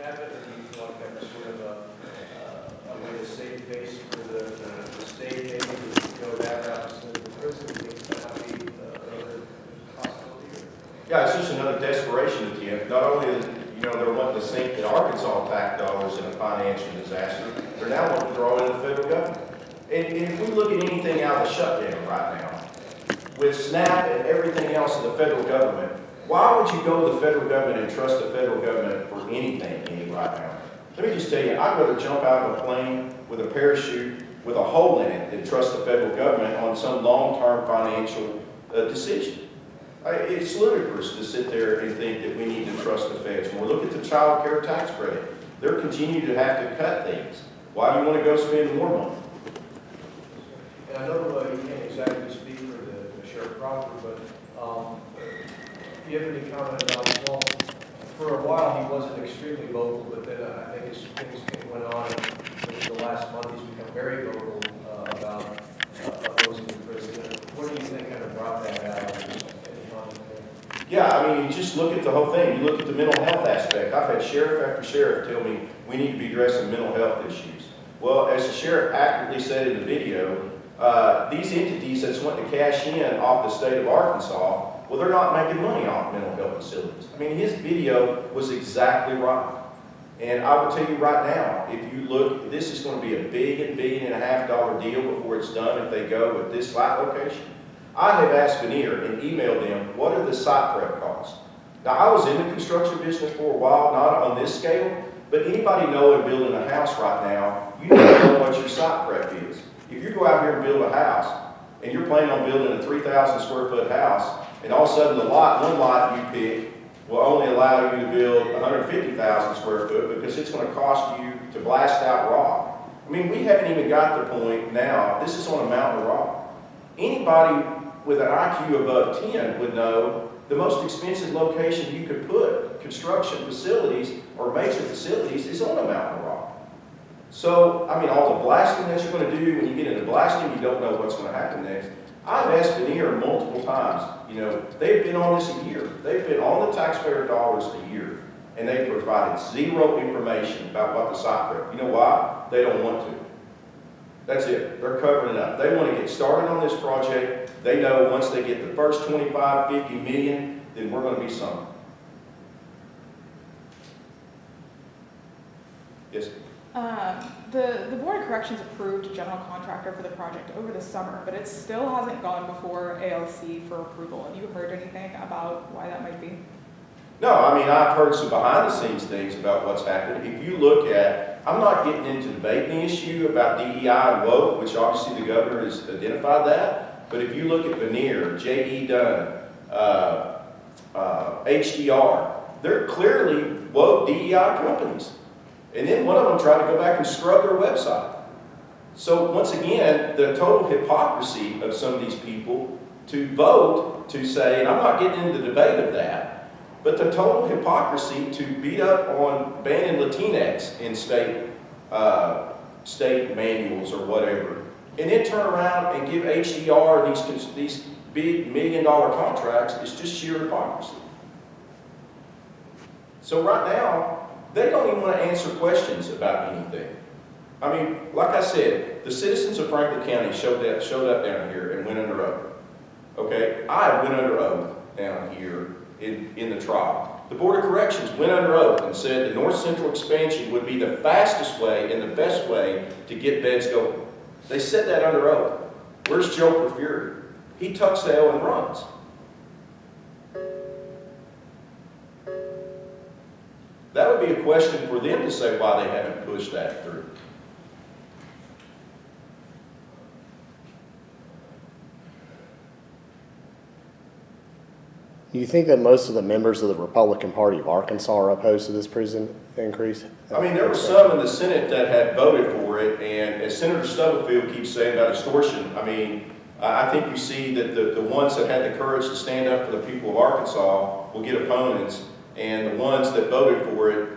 have it, or do you feel like that was sort of a way to save face for the state, maybe to go that route instead of the prison? Do you think that might be another possibility? Yeah, it's just another desperation attempt. Not only is, they're wanting to sink the Arkansas tax dollars in a financial disaster, they're now wanting to throw in the federal government. And if we look at anything out of the shutdown right now, with SNAP and everything else in the federal government, why would you go to the federal government and trust the federal government for anything right now? Let me just tell you, I'd rather jump out of a plane with a parachute with a hole in it than trust the federal government on some long-term financial decision. It's ludicrous to sit there and think that we need to trust the feds more. Look at the child care tax credit. They're continuing to have to cut things. Why do you want to go spend more money? And I know you can't exactly speak for the Sheriff Proctor, but do you have any comment about, well, for a while he wasn't extremely vocal, but then I think as things went on in the last month, he's become very vocal about opposing the president. What do you think kind of brought that out? Yeah, I mean, you just look at the whole thing. You look at the mental health aspect. I've had sheriff after sheriff tell me we need to be addressing mental health issues. Well, as the sheriff accurately said in the video, these entities that want to cash in off the state of Arkansas, well, they're not making money off mental health facilities. I mean, his video was exactly right. And I will tell you right now, if you look, this is going to be a $1.5 billion deal before it's done if they go with this site location. I have asked Veneer and emailed them, what are the site prep costs? Now, I was in the construction business for a while, not on this scale, but anybody knowing building a house right now, you need to know what your site prep is. If you go out here and build a house, and you're planning on building a 3,000 square foot house, and all of a sudden one lot you pick will only allow you to build 150,000 square foot because it's going to cost you to blast out rock. I mean, we haven't even got to the point now, this is on a mountain of rock. Anybody with an IQ above 10 would know the most expensive location you could put construction facilities or major facilities is on a mountain of rock. So, I mean, all the blasting that you're going to do, when you get into blasting, you don't know what's going to happen next. I've asked Veneer multiple times, they've been on this a year. They've been on the taxpayer dollars a year, and they've provided zero information about what the site prep. You know why? They don't want to. That's it. They're covering it up. They want to get started on this project. They know once they get the first 25, 50 million, then we're going to be sunk. Yes? The Board of Corrections approved a general contractor for the project over the summer, but it still hasn't gone before ALC for approval. Have you heard anything about why that might be? No, I mean, I've heard some behind-the-scenes things about what's happened. If you look at, I'm not getting into debating the issue about DEI and woke, which obviously the governor has identified that, but if you look at Veneer, J.E. Dunn, HDR, they're clearly woke DEI companies. And then one of them tried to go back and scrub their website. So once again, the total hypocrisy of some of these people to vote to say, and I'm not getting into the debate of that, but the total hypocrisy to beat up on banning Latinx in state manuals or whatever, and then turn around and give HDR these big $1 million contracts is just sheer hypocrisy. So right now, they don't even want to answer questions about anything. I mean, like I said, the citizens of Franklin County showed up down here and went under oath. Okay, I went under oath down here in the trial. The Board of Corrections went under oath and said the North Central expansion would be the fastest way and the best way to get beds going. They said that under oath. Where's Joe Porfiry? He tucks the L and runs. That would be a question for them to say why they haven't pushed that through. Do you think that most of the members of the Republican Party of Arkansas are opposed to this prison increase? I mean, there were some in the Senate that had voted for it, and as Senator Stubblefield keeps saying about extortion, I mean, I think you see that the ones that had the courage to stand up for the people of Arkansas will get opponents, and the ones that voted for it,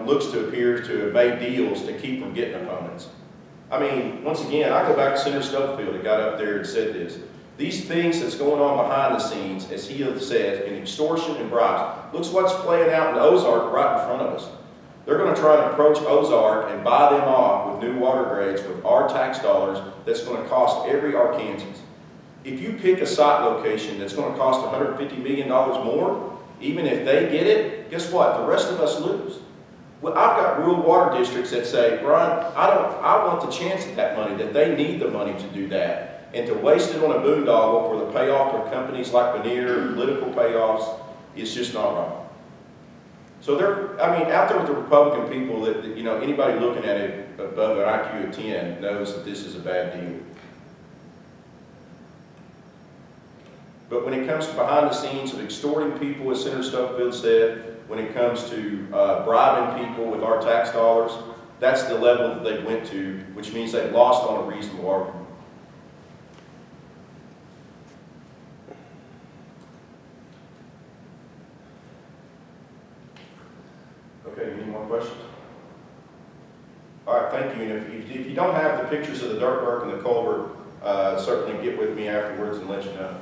looks to appear to have made deals to keep from getting opponents. I mean, once again, I go back to Senator Stubblefield that got up there and said this. These things that's going on behind the scenes, as he says, in extortion and bribes. Looks what's playing out in Ozark right in front of us. They're gonna try to approach Ozark and buy them off with new water grades with our tax dollars that's gonna cost every Arkansan. If you pick a site location that's gonna cost $150 million more, even if they get it, guess what? The rest of us lose. Well, I've got rural water districts that say, Bryan, I want the chance at that money, that they need the money to do that. And to waste it on a boondoggle for the payoff to companies like Veneer, political payoffs, is just not right. So out there with the Republican people that, anybody looking at it above an IQ of 10 knows that this is a bad deal. But when it comes to behind the scenes of extorting people, as Senator Stubblefield said, when it comes to bribing people with our tax dollars, that's the level that they went to, which means they've lost on a reasonable argument. Okay, any more questions? All right, thank you. And if you don't have the pictures of the dirt work and the culvert, certainly get with me afterwards and let you know.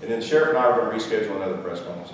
And then the sheriff and I are going to reschedule another press conference.